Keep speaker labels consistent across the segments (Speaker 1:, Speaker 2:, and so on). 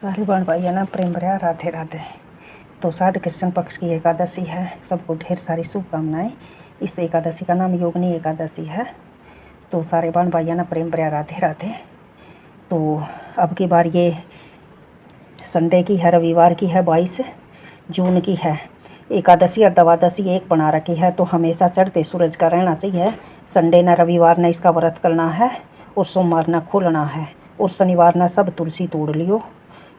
Speaker 1: सारे बाण भाइयों ना प्रेम भरा राधे राधे। तो साढ़ कृष्ण पक्ष की एकादशी है, सबको ढेर सारी शुभकामनाएं। इस एकादशी का नाम योगिनी एकादशी है। तो सारे बाण भाइयों ना प्रेम भरा राधे राधे। तो अब की बार ये संडे की है, रविवार की है, 22 जून की है। एकादशी और द्वादशी एक बना रखी है, तो हमेशा चढ़ते सूरज का रहना चाहिए। संडे न रविवार न इसका व्रत करना है, और सोमवार न खोलना है, और शनिवार न सब तुलसी तोड़ लियो,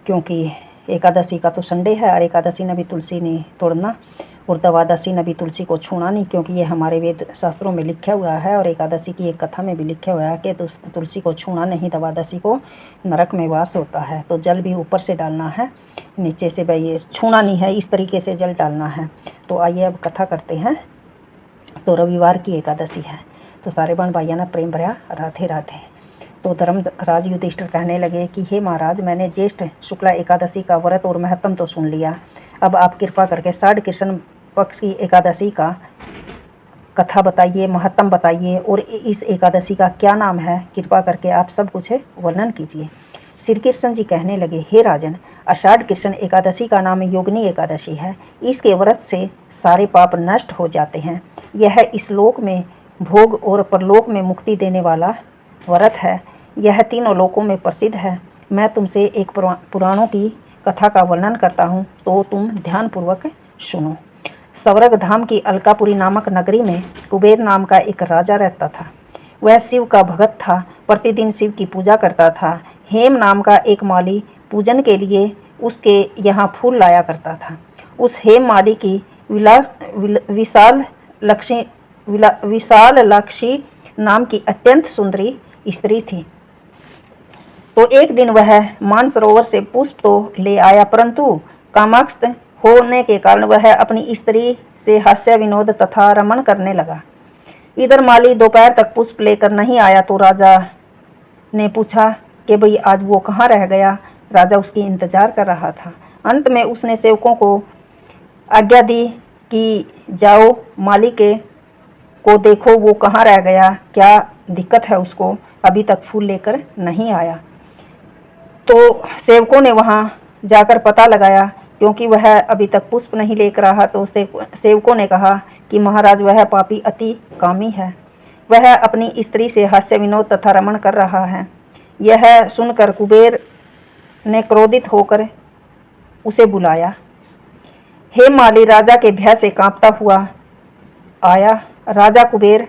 Speaker 1: क्योंकि एकादशी का तो संडे है और एकादशी ने भी तुलसी नहीं तोड़ना, और द्वादशी ने भी तुलसी को छूना नहीं, क्योंकि ये हमारे वेद शास्त्रों में लिखा हुआ है। और एकादशी की एक कथा में भी लिखा हुआ है कि तुलसी को छूना नहीं, द्वादशी को नरक में वास होता है। तो जल भी ऊपर से डालना है, नीचे से भाई छूना नहीं है, इस तरीके से जल डालना है। तो आइए अब कथा करते हैं। तो रविवार की एकादशी है। तो सारे बहन भाइयों ने प्रेम भरा राधे राधे। तो धर्मराज युधिष्ठिर कहने लगे कि हे महाराज, मैंने ज्येष्ठ शुक्ला एकादशी का व्रत और महत्व तो सुन लिया। अब आप कृपा करके साढ़ कृष्ण पक्ष की एकादशी का कथा बताइए, महत्व बताइए, और इस एकादशी का क्या नाम है, कृपा करके आप सब कुछ वर्णन कीजिए। श्री कृष्ण जी कहने लगे, हे राजन, आषाढ़ कृष्ण एकादशी का नाम योगिनी एकादशी है। इसके व्रत से सारे पाप नष्ट हो जाते हैं। यह इस लोक में भोग और परलोक में मुक्ति देने वाला व्रत है। यह तीनों लोकों में प्रसिद्ध है। मैं तुमसे एक पुराणों की कथा का वर्णन करता हूँ, तो तुम ध्यानपूर्वक सुनो। स्वर्ग धाम की अलकापुरी नामक नगरी में कुबेर नाम का एक राजा रहता था। वह शिव का भक्त था, प्रतिदिन शिव की पूजा करता था। हेम नाम का एक माली पूजन के लिए उसके यहाँ फूल लाया करता था। उस हेम माली की विशाल लक्षी नाम की अत्यंत सुंदरी स्त्री थी। तो एक दिन वह मानसरोवर से पुष्प तो ले आया, परंतु कामाक्षत होने के कारण वह अपनी स्त्री से हास्य विनोद तथा रमण करने लगा। इधर माली दोपहर तक पुष्प लेकर नहीं आया, तो राजा ने पूछा कि भाई आज वो कहाँ रह गया। राजा उसकी इंतजार कर रहा था। अंत में उसने सेवकों को आज्ञा दी कि जाओ माली को देखो, वो कहाँ रह गया, क्या दिक्कत है उसको, अभी तक फूल लेकर नहीं आया। तो सेवकों ने वहाँ जाकर पता लगाया, क्योंकि वह अभी तक पुष्प नहीं लेकर रहा। तो सेवकों ने कहा कि महाराज, वह पापी अति कामी है, वह अपनी स्त्री से हास्य विनोद तथा रमण कर रहा है। यह सुनकर कुबेर ने क्रोधित होकर उसे बुलाया। हे माली राजा के भय से कांपता हुआ आया। राजा कुबेर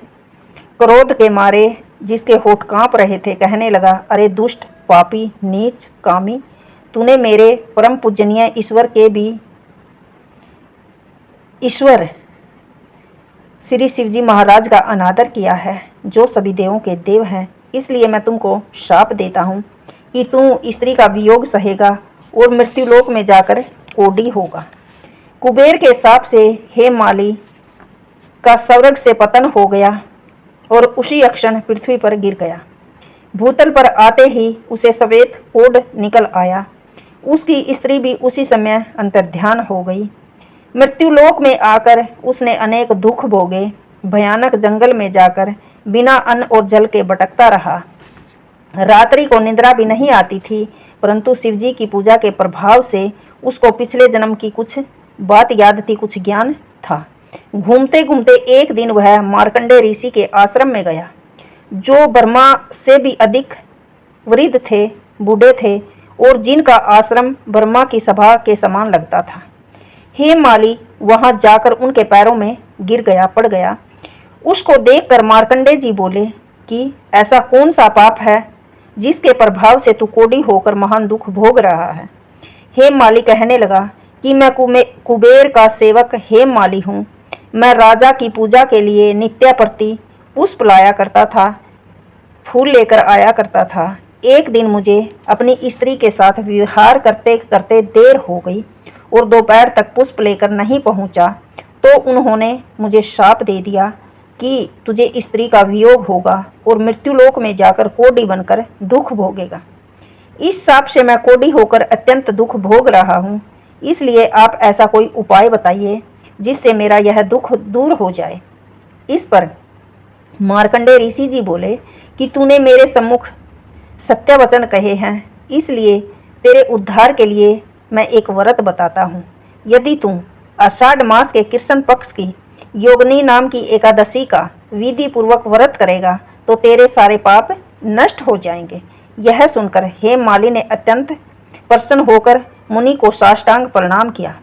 Speaker 1: क्रोध के मारे, जिसके होठ कांप रहे थे, कहने लगा, अरे दुष्ट, पापी, नीच, कामी, तूने मेरे परम पूजनीय ईश्वर श्री शिवजी महाराज का अनादर किया है, जो सभी देवों के देव हैं। इसलिए मैं तुमको शाप देता हूँ कि तू स्त्री का वियोग सहेगा और मृत्युलोक में जाकर कोढ़ी होगा। कुबेर के शाप से हे माली का स्वर्ग से पतन हो गया और उसी क्षण पृथ्वी पर गिर गया। भूतल पर आते ही उसे सफेद ओढ़ निकल आया। उसकी स्त्री भी उसी समय अंतर्ध्यान हो गई। मृत्युलोक में आकर उसने अनेक दुख भोगे। भयानक जंगल में जाकर बिना अन्न और जल के भटकता रहा। रात्रि को निद्रा भी नहीं आती थी, परंतु शिवजी की पूजा के प्रभाव से उसको पिछले जन्म की कुछ बात याद थी, कुछ ज्ञान था। घूमते घूमते एक दिन वह मार्कंडे ऋषि के आश्रम में गया, जो ब्रह्मा से भी अधिक वृद्ध थे, बूढ़े थे, और जिनका आश्रम ब्रह्मा की सभा के समान लगता था। हे माली वहां जाकर उनके पैरों में गिर गया, पड़ गया। उसको देखकर मार्कंडे जी बोले कि ऐसा कौन सा पाप है जिसके प्रभाव से तू कोढ़ी होकर महान दुख भोग रहा है। हेम माली कहने लगा कि मैं कुबेर का सेवक हेम माली हूँ। मैं राजा की पूजा के लिए नित्य प्रति पुष्प लाया करता था, फूल लेकर आया करता था। एक दिन मुझे अपनी स्त्री के साथ विहार करते करते देर हो गई और दोपहर तक पुष्प लेकर नहीं पहुंचा, तो उन्होंने मुझे शाप दे दिया कि तुझे स्त्री का वियोग होगा और मृत्युलोक में जाकर कोढ़ी बनकर दुख भोगेगा। इस शाप से मैं कोढ़ी होकर अत्यंत दुख भोग रहा हूँ। इसलिए आप ऐसा कोई उपाय बताइए जिससे मेरा यह दुख दूर हो जाए। इस पर मार्कंडे ऋषि जी बोले कि तूने मेरे सम्मुख सत्य वचन कहे हैं, इसलिए तेरे उद्धार के लिए मैं एक व्रत बताता हूँ। यदि तू आषाढ़ मास के कृष्ण पक्ष की योगिनी नाम की एकादशी का विधि पूर्वक व्रत करेगा तो तेरे सारे पाप नष्ट हो जाएंगे। यह सुनकर हेममाली ने अत्यंत प्रसन्न होकर मुनि को साष्टांग प्रणाम किया।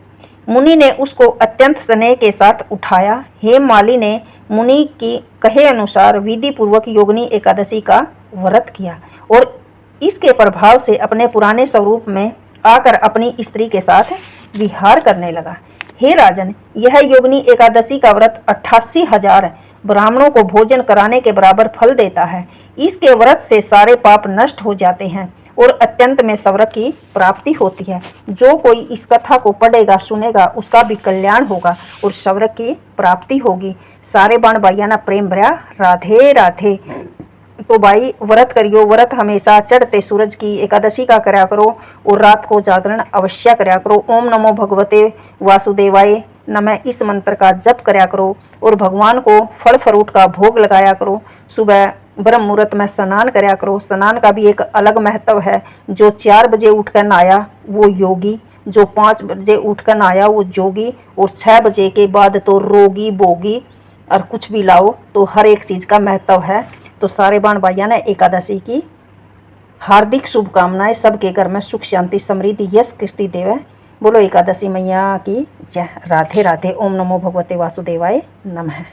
Speaker 1: मुनि ने उसको अत्यंत स्नेह के साथ उठाया। हेममाली ने मुनि की कहे अनुसार विधि पूर्वक योगिनी एकादशी का व्रत किया और इसके प्रभाव से अपने पुराने स्वरूप में आकर अपनी स्त्री के साथ विहार करने लगा। हे राजन, यह योगिनी एकादशी का व्रत 88,000 ब्राह्मणों को भोजन कराने के बराबर फल देता है। इसके व्रत से सारे पाप नष्ट हो जाते हैं और अत्यंत में स्वर्ग की प्राप्ति होती है। जो कोई इस कथा को पढ़ेगा सुनेगा उसका भी कल्याण होगा और स्वर्ग की प्राप्ति होगी। सारे बाण भाइया ना प्रेम भरा राधे राधे। तो भाई व्रत करियो, व्रत हमेशा चढ़ते सूरज की एकादशी का करया करो और रात को जागरण अवश्य करया करो। ओम नमो भगवते वासुदेवाय नमः इस मंत्र का जप करया करो और भगवान को फल फ्रूट का भोग लगाया करो। सुबह ब्रह्म मुहूर्त में स्नान करया करो। स्नान का भी एक अलग महत्व है। जो 4 बजे उठकर नहाया वो योगी, जो 5 बजे उठकर नहाया वो जोगी और 6 बजे के बाद तो रोगी भोगी। और कुछ भी लाओ तो हर एक चीज़ का महत्व है। तो सारे बाण भाइयों ने एकादशी की हार्दिक शुभकामनाएं। सबके घर में सुख शांति समृद्धि यश कीर्ति देवे। बोलो एकादशी मैया की जय। राधे राधे। ओम नमो भगवते वासुदेवाय नमः।